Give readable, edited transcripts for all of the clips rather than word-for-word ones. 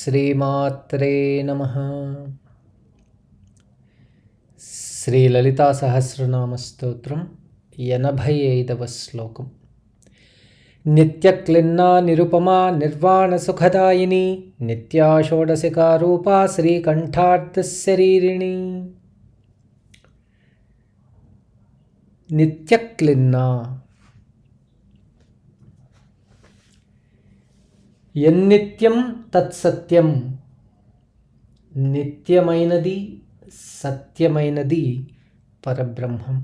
శ్రీమాత్రే నమః. శ్రీ లలితా సహస్రనామ స్తోత్రం 85వ శ్లోకం. నిత్యక్లిన్నా నిరుపమా నిర్వాణ సుఖదాయిని నిత్యా షోడశికా రూపా శ్రీకంఠార్థశరీరిణి. నిత్యక్లిన్నా యన్నిత్యం తత్సత్యం. నిత్యమైనది సత్యమైనది పరబ్రహ్మం,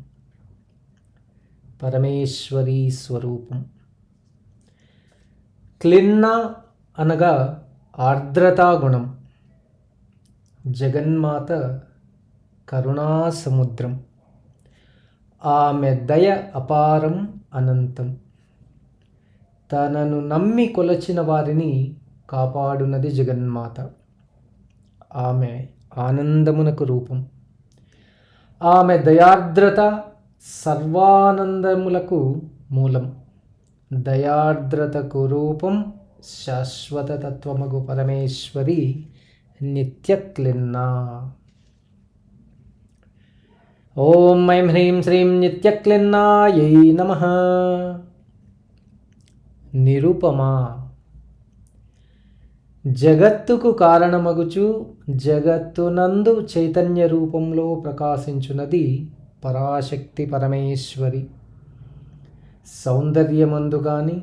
పరమేశ్వరీ స్వరూపం. క్లిన్న అనగా ఆర్ద్రతాగుణం. జగన్మాత కరుణాసముద్రం. ఆమె దయ అపారం అనంతం. తనను నమ్మి కొలచిన వారిని కాపాడునది జగన్మాత. ఆమె ఆనందమునకు రూపం. ఆమె దయార్ద్రత సర్వానందములకు మూలం. దయార్ద్రతకు రూపం శాశ్వత తత్వమగు పరమేశ్వరి నిత్యక్లిన్నా. ఓం ఐం హ్రీం శ్రీం నిత్యక్లిన్నాయై నమః. నిరుపమా. జగత్తుకు కారణమగుచు జగత్తునందు చైతన్య రూపంలో ప్రకాశించున్నది పరాశక్తి పరమేశ్వరి. సౌందర్యమందు గాని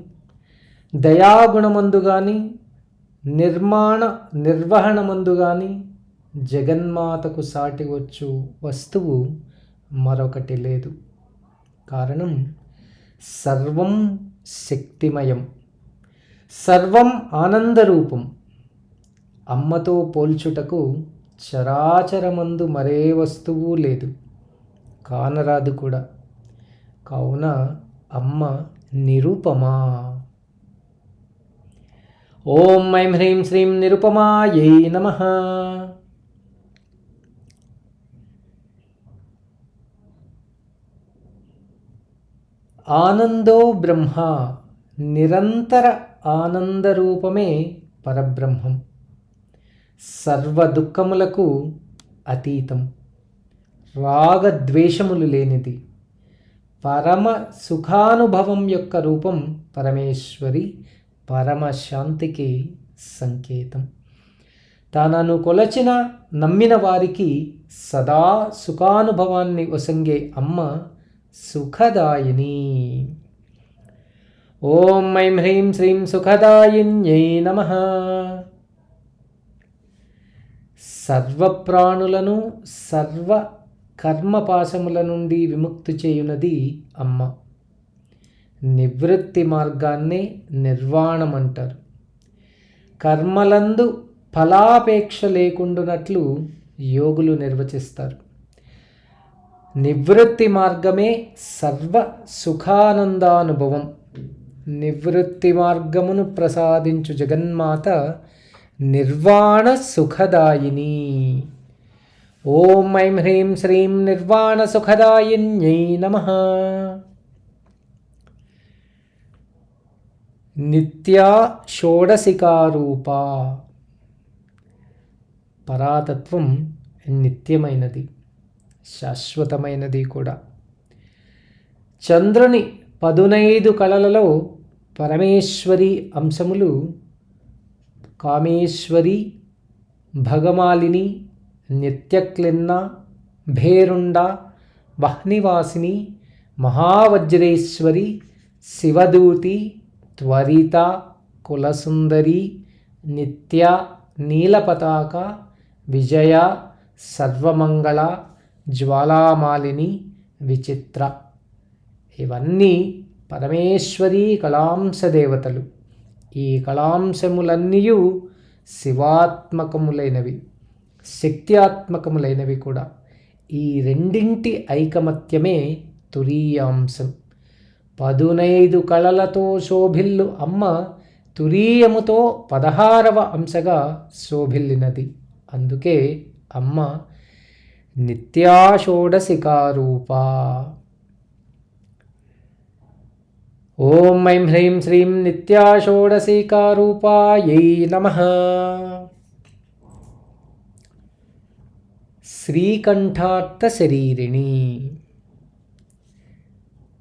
దయాగుణమందు గాని నిర్వహణమందు గాని జగన్మాతకు సాటి వచ్చు వస్తువు మరొకటి లేదు. కారణం సర్వం శక్తిమయం, సర్వం ఆనందరూపం. అమ్మతో పోల్చుటకు చరాచరమందు మరే వస్తువు లేదు, కానరాదు కూడా. కావున అమ్మ నిరుపమా. ఓం ఐం హ్రీం శ్రీం నిరుపమాయై నమః. ఆనందో బ్రహ్మ. నిరంతర ఆనందరూపమే పరబ్రహ్మం. సర్వ దుఃఖములకు అతీతం. రాగద్వేషములు లేనిది. పరమ సుఖానుభవం యొక్క రూపం పరమేశ్వరి. పరమశాంతికి సంకేతం. తనను కొలచిన నమ్మిన వారికి సదా సుఖానుభవాన్ని ఒసంగే అమ్మ సుఖదాయిని. ఓం ఐం హ్రీం శ్రీం సుఖదాయిన్యై నమః. సర్వప్రాణులను సర్వ కర్మపాశముల నుండి విముక్తి చేయునది అమ్మ. నివృత్తి మార్గాన్నే నిర్వాణం అంటారు. కర్మలందు ఫలాపేక్ష లేకుండానట్లు యోగులు నిర్వచిస్తారు. నివృత్తి మార్గమే సర్వ సుఖానందానుభవం. నివృత్తి మార్గమును ప్రసాదించు జగన్మాత నిర్వాణ సుఖదాయిని. ఓం ఐం హ్రీం శ్రీం నిర్వాణ సుఖదాయిన్యై నమః. నిత్యా షోడశికారూపా. పరాతత్వం నిత్యమైనది, శాశ్వతమైనది కూడా. చంద్రుని 15 కళలలో పరమేశ్వరి అంశములు కామేశ్వరి, భగమాలిని, నిత్యక్లిన్న, భేరుండ, వహ్నివాసిని, మహావజ్రేశ్వరి, శివదూతి, త్వరిత, కులసుందరి, నిత్య, నీలపతాక, విజయ, సర్వమంగళ, జ్వాలామాలిని, విచిత్ర. ఇవన్నీ పరమేశ్వరీ కళాంశ దేవతలు. ఈ కళాంశములన్నీయు శివాత్మకములైనవి, శక్త్యాత్మకములైనవి కూడా. ఈ రెండింటి ఐకమత్యమే తురీయాంశం. 15 కళలతో శోభిల్లు అమ్మ తురీయముతో 16వ అంశగా శోభిల్లినది. అందుకే అమ్మ నిత్యా షోడశికారూపా. ఓం ఐం హ్రీం శ్రీం నిత్యా షోడశికారూపాయై నమః. శ్రీకంఠార్థ శరీరిణి.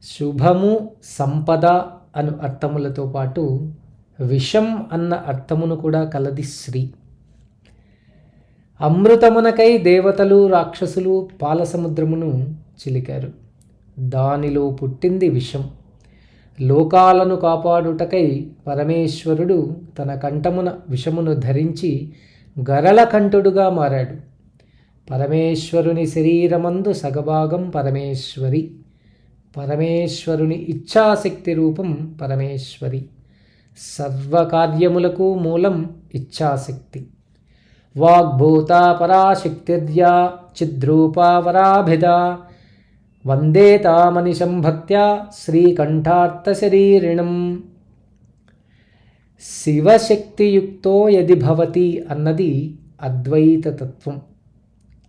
శుభము, సంపద అను అర్థములతో పాటు విషం అన్న అర్థమును కూడా కలది శ్రీ. అమృతమునకై దేవతలు రాక్షసులు పాలసముద్రమును చిలికారు. దానిలో పుట్టింది విషం. లోకాలను కాపాడుటకై పరమేశ్వరుడు తన కంఠమున విషమును ధరించి గరళకంఠుడుగా మారాడు. పరమేశ్వరుని శరీరమందు సగభాగం పరమేశ్వరి. పరమేశ్వరుని ఇచ్ఛాశక్తి రూపం పరమేశ్వరి. సర్వకార్యములకు మూలం ఇచ్ఛాశక్తి. వాగ్భూత పరాశక్తిర్యా చిద్రూపా వరాభిదా వందే తామనిశం భక్త్యా శ్రీకంఠార్థశరీరిణం. శివశక్తియుక్తో యది భవతి అన్నది అద్వైత తత్వం.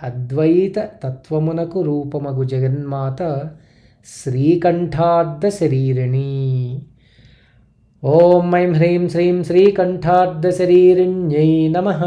అద్వైత తత్వమునకు రూపమగు జగన్మాత శ్రీకంఠార్థ శరీరిణి. ఓం ఐం హ్రీం శ్రీం శ్రీకంఠార్థ శరీరిణ్యై నమః.